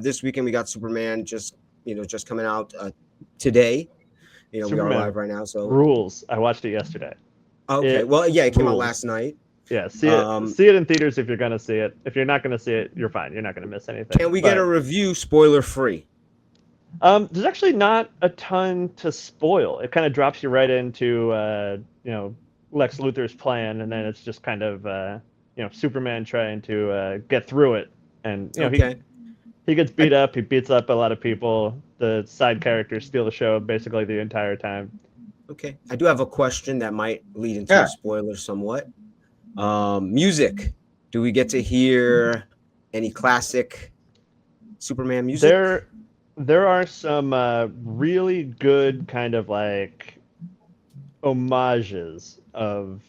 this weekend we got Superman just coming out today. We are Superman live right now, so rules. I watched it yesterday. okay. It Well, yeah, it came out rules. last night. Yeah, see it in theaters if you're gonna see it. If you're not gonna see it, you're fine. You're not gonna miss anything. Can we get a review spoiler free? There's actually not a ton to spoil. It kind of drops you right into Lex Luthor's plan, and then it's just kind of Superman trying to get through it. And Okay. he gets beat up. He beats up a lot of people. The side characters steal the show basically the entire time. Okay. I do have a question that might lead into a spoiler somewhat. Music. Do we get to hear any classic Superman music? There are some really good kind of like homages of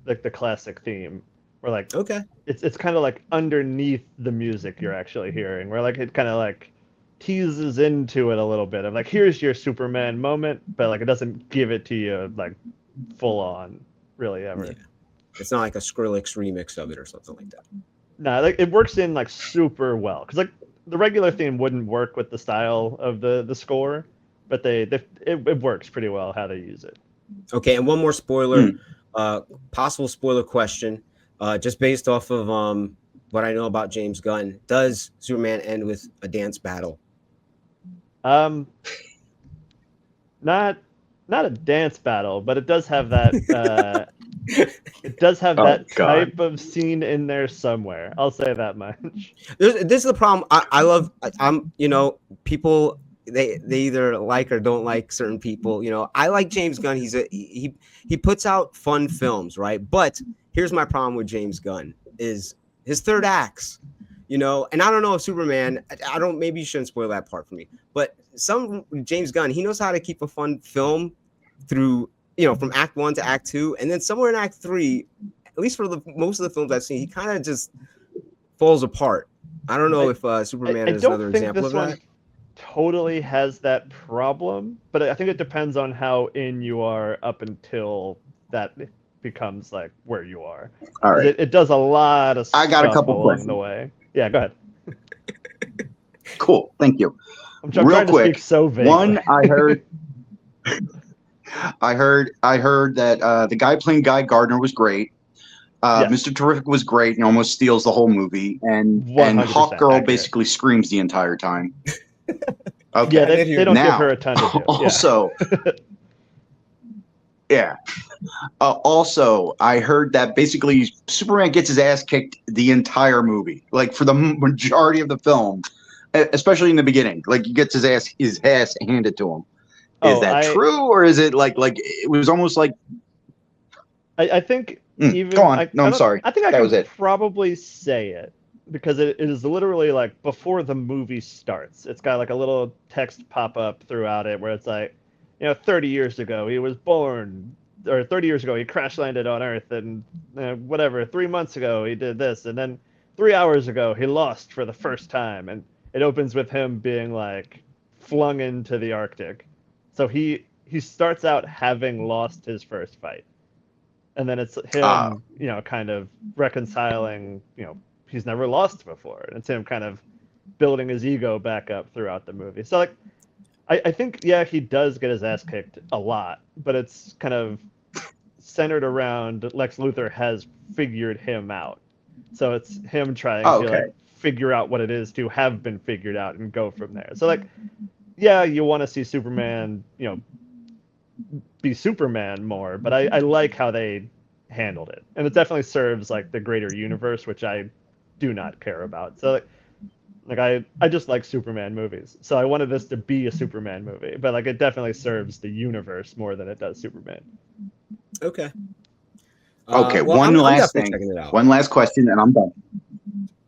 like the classic theme, where like Okay. it's kind of like underneath the music you're actually hearing, where like it kind of like teases into it a little bit of like, here's your Superman moment, but like it doesn't give it to you like full on really ever. Yeah. It's not like a Skrillex remix of it or something like that. No, like it works in like super well, because like the regular theme wouldn't work with the style of the score, but it works pretty well how they use it. Okay, and one more spoiler, possible spoiler question, just based off of what I know about James Gunn. Does Superman end with a dance battle? Not a dance battle, but it does have that. It does have that type of scene in there somewhere. I'll say that much. This is the problem. I'm people they either like or don't like certain people. I like James Gunn. He puts out fun films, right? But here's my problem with James Gunn is his third acts. And I don't know if Superman. Maybe you shouldn't spoil that part for me. But some James Gunn, he knows how to keep a fun film through. From Act 1 to Act 2, and then somewhere in Act 3, at least for most of the films I've seen, he kind of just falls apart. I don't know if Superman is another example of that. I don't think this one totally has that problem, but I think it depends on how in you are up until that becomes like where you are. All right. It does a lot of stuff I got a couple along questions. the way. Yeah, go ahead. Cool, thank you. I'm trying to speak so vaguely. One, I heard that the guy playing Guy Gardner was great. Mr. Terrific was great and almost steals the whole movie. And Hawkgirl basically screams the entire time. Okay. Yeah, they don't give her a ton to do. Also, yeah. Also, I heard that basically Superman gets his ass kicked the entire movie, like for the majority of the film, especially in the beginning. Like he gets his ass handed to him. Is that true, or is it like it was almost like? I think even. Go on. I'm sorry. I think I can probably say it because it is literally like before the movie starts. It's got like a little text pop up throughout it where it's like, 30 years ago he was born, or 30 years ago he crash landed on Earth, and whatever. 3 months ago he did this, and then 3 hours ago he lost for the first time, and it opens with him being like flung into the Arctic. So he starts out having lost his first fight, and then it's him, kind of reconciling. He's never lost before, and it's him kind of building his ego back up throughout the movie. So like, I think he does get his ass kicked a lot, but it's kind of centered around Lex Luthor has figured him out. So it's him trying to like figure out what it is to have been figured out and go from there. So like. Yeah, you want to see Superman, be Superman more, but I like how they handled it, and it definitely serves like the greater universe, which I do not care about. So like I just like Superman movies, so I wanted this to be a Superman movie, but like it definitely serves the universe more than it does Superman. Okay. Okay. One last thing. One last question, and I'm done.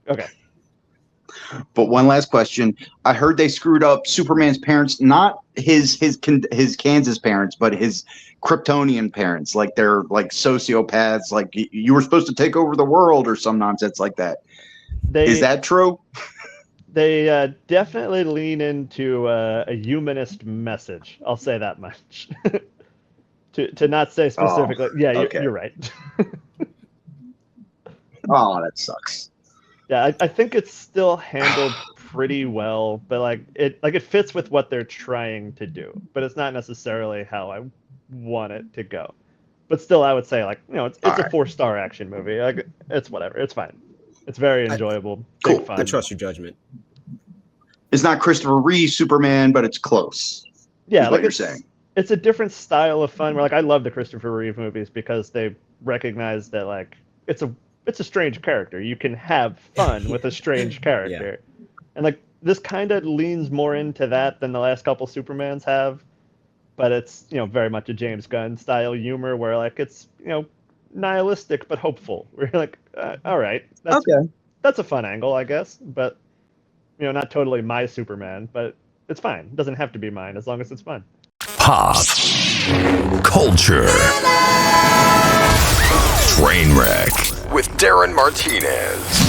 Okay. But one last question. I heard they screwed up Superman's parents, not his Kansas parents, but his Kryptonian parents. Like they're like sociopaths. Like you were supposed to take over the world or some nonsense like that. Is that true? They definitely lean into a humanist message. I'll say that much. to not say specifically. You're right. Oh, that sucks. Yeah, I think it's still handled pretty well, but like it fits with what they're trying to do, but it's not necessarily how I want it to go. But still, I would say like it's All a right. 4-star action movie. Like it's whatever, it's fine. It's very enjoyable, Cool. big fun. I trust your judgment. It's not Christopher Reeve Superman, but it's close. Yeah, is what like you're saying. It's a different style of fun. Where like I love the Christopher Reeve movies because they recognize that like it's a strange character. You can have fun with a strange character, and like this kind of leans more into that than the last couple Supermans have. But it's very much a James Gunn style humor where like it's nihilistic but hopeful. We're like, all right, that's a fun angle, I guess. But not totally my Superman, but it's fine. It doesn't have to be mine as long as it's fun. Pop Culture Train Rek with Darren Martinez.